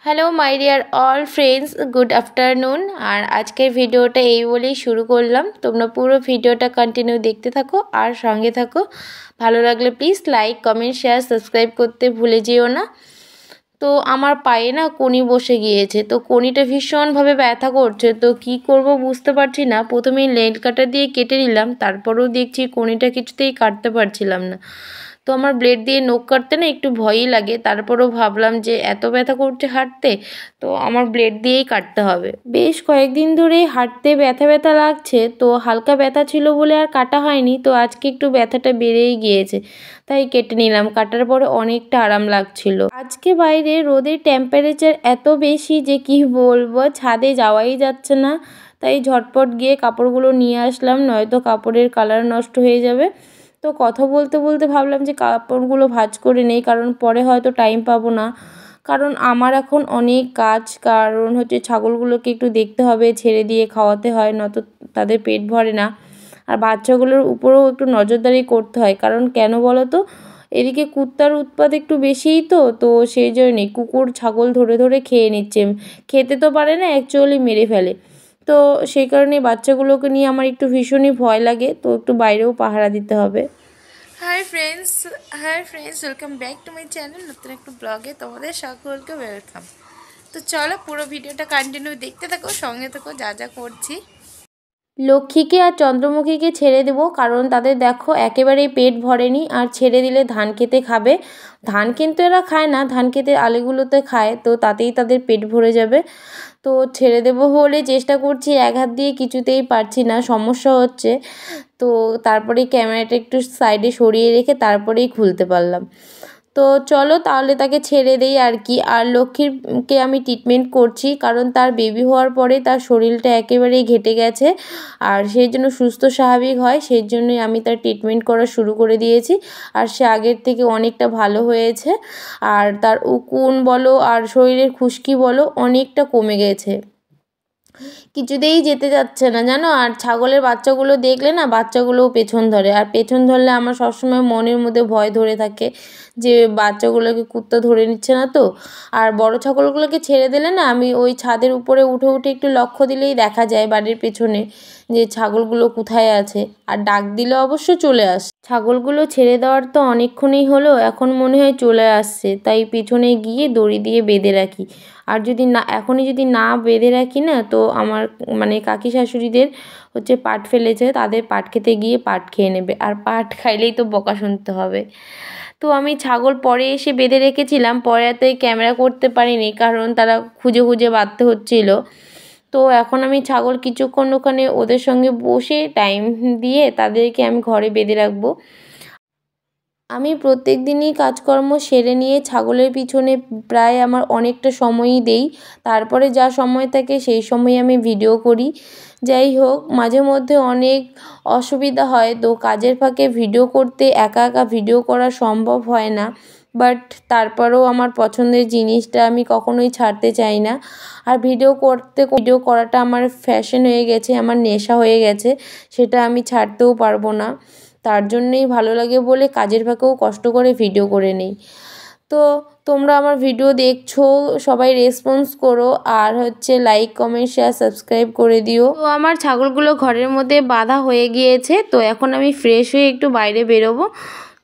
Hello my dear all friends, good afternoon. আর আজকের ভিডিওটা এই বলেই শুরু করলাম। তোমরা পুরো ভিডিওটা কন্টিনিউ দেখতে থাকো আর সঙ্গে থাকো। ভালো লাগলে please like, comment, share, subscribe করতে ভুলে যেও না। তো আমার পায়ে না কনি বসে গিয়েছে, তো কনিটা ভীষণভাবে ব্যথা করছে। তো কি করব বুঝতে পারছি না। প্রথমেই নেল কাটার দিয়ে কেটে নিলাম, তারপরেও দেখছি কনিটা কিছুতেই কাটতে পারছিলাম না। তো আমার ব্লেড দিয়ে নখ কাটতে না একটু ভয়ই লাগে, তারপরেও ভাবলাম যে এত ব্যথা করছে হাঁটতে, তো আমার ব্লেড দিয়েই কাটতে হবে। বেশ কয়েকদিন ধরেই হাঁটতে ব্যথা ব্যথা লাগছে, তো হালকা ব্যথা ছিল বলে আর কাটা হয়নি। তো আজকে একটু ব্যথাটা বেড়েই গিয়েছে, তাই কেটে নিলাম। কাটার পরে অনেকটা আরাম লাগছিল। আজকে বাইরে রোদের টেম্পারেচার এত বেশি যে কি বলবো, ছাদে যাওয়াই যাচ্ছে না। তাই ঝটপট গিয়ে কাপড়গুলো নিয়ে আসলাম, নয়তো কাপড়ের কালার নষ্ট হয়ে যাবে। তো কথা বলতে বলতে ভাবলাম যে কাপড়গুলো ভাঁজ করে নেই, কারণ পরে হয়তো টাইম পাবো না। কারণ আমার এখন অনেক কাজ, কারণ হচ্ছে ছাগলগুলোকে একটু দেখতে হবে, ছেড়ে দিয়ে খাওয়াতে হয়, নয়তো তাদের পেট ভরে না। আর বাচ্চাগুলোর উপরেও একটু নজরদারি করতে হয়, কারণ কেন বলো তো, এদিকে কুত্তার উৎপাত একটু বেশিই, তো সেই জন্যই কুকুর ছাগল ধরে ধরে খেয়ে নিচ্ছে। খেতে তো পারে না, অ্যাকচুয়ালি মেরে ফেলে। তো সেই কারণে বাচ্চাগুলোকে নিয়ে আমার একটু ভীষণই ভয় লাগে, তো একটু বাইরেও পাহারা দিতে হবে। Hi friends, welcome back to my channel. নতুন একটা ব্লগে তোমাদের সকলকে ওয়েলকাম। তো চলো পুরো ভিডিওটা কন্টিনিউ দেখতে থাকো, সঙ্গে থাকো যা যা করছি। লক্ষ্মীকে আর চন্দ্রমুখীকে ছেড়ে দেবো, কারণ তাদের দেখো একেবারেই পেট ভরেনি, আর ছেড়ে দিলে ধান খেতে খাবে। ধান কিন্তু এরা খায় না, ধান খেতে আলিগুলোতে খায়, তো তাতেই তাদের পেট ভরে যাবে। তো ছেড়ে দেবো বলে চেষ্টা করছি, এক হাত দিয়ে কিছুতেই পারছি না, সমস্যা হচ্ছে। তো তারপরে ক্যামেরাটা একটু সাইডে সরিয়ে রেখে তারপরেই খুলতে পারলাম। তো চলো তাহলে তাকে ছেড়ে দেই আর কি। আর লক্ষ্মীরকে আমি ট্রিটমেন্ট করছি, কারণ তার বেবি হওয়ার পরে তার শরীরটা একেবারেই ঘেটে গেছে, আর সেই জন্য সুস্থ স্বাভাবিক হয়, সেই জন্যই আমি তার ট্রিটমেন্ট করা শুরু করে দিয়েছি। আর সে আগের থেকে অনেকটা ভালো হয়েছে, আর তার উকুন বলো আর শরীরের খুশকি বলো অনেকটা কমে গেছে। কিছুতেই যেতে যাচ্ছে না জানো। আর ছাগলের বাচ্চাগুলো দেখলে না, বাচ্চাগুলোও পেছন ধরে, আর পেছন ধরলে আমার সবসময় মনের মধ্যে ভয় ধরে থাকে যে বাচ্চাগুলোকে কুত্তা ধরে নিচ্ছে না তো। আর বড় ছাগলগুলোকে ছেড়ে দিলে না, আমি ওই ছাদের উপরে উঠে উঠে একটু লক্ষ্য দিলেই দেখা যায় বাড়ির পেছনে যে ছাগলগুলো কোথায় আছে, আর ডাক দিলে অবশ্য চলে আসে। ছাগলগুলো ছেড়ে দেওয়ার তো অনেকক্ষণই হলো, এখন মনে হয় চলে আসছে, তাই পিছনে গিয়ে দড়ি দিয়ে বেঁধে রাখি। আর যদি না, এখনই যদি না বেঁধে রাখি না, তো আমার মানে কাকি শাশুড়িদের হচ্ছে পাট ফেলেছে, তাদের পাট খেতে গিয়ে পাট খেয়ে নেবে, আর পাট খাইলেই তো বকা শুনতে হবে। তো আমি ছাগল পরে এসে বেঁধে রেখেছিলাম, পরে এত ক্যামেরা করতে পারিনি, কারণ তারা খুঁজে খুঁজে বাঁধতে হচ্ছিল। তো এখন আমি ছাগল কিছুক্ষণ ওখানে ওদের সঙ্গে বসে টাইম দিয়ে তাদেরকে আমি ঘরে বেঁধে রাখবো। আমি প্রত্যেক দিনই কাজকর্ম সেরে নিয়ে ছাগলের পিছনে প্রায় আমার অনেকটা সময়ই দেই। তারপরে যা সময় থাকে সেই সময় আমি ভিডিও করি। যাই হোক, মাঝে মধ্যে অনেক অসুবিধা হয়, তো কাজের ফাঁকে ভিডিও করতে একা একা ভিডিও করা সম্ভব হয় না। বাট তারপরেও আমার পছন্দের জিনিসটা আমি কখনোই ছাড়তে চাই না। আর ভিডিও করাটা আমার ফ্যাশন হয়ে গেছে, আমার নেশা হয়ে গেছে, সেটা আমি ছাড়তেও পারবো না। তার জন্যই ভালো লাগে বলে কাজের ফাঁকেও কষ্ট করে ভিডিও করে নিই। তো তোমরা আমার ভিডিও দেখছো, সবাই রেসপন্স করো, আর হচ্ছে লাইক, কমেন্ট, শেয়ার, সাবস্ক্রাইব করে দিও। তো আমার ছাগলগুলো ঘরের মধ্যে বাঁধা হয়ে গিয়েছে, তো এখন আমি ফ্রেশ হয়ে একটু বাইরে বেরোবো।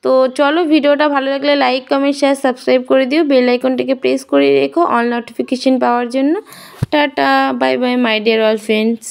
তো চলো, ভিডিওটা ভালো লাগলে লাইক, কমেন্ট, শেয়ার, সাবস্ক্রাইব করে দিও, বেল আইকনটিকে প্রেস করে রেখো অল নোটিফিকেশন পাওয়ার জন্য। Tata, bye bye my dear all friends.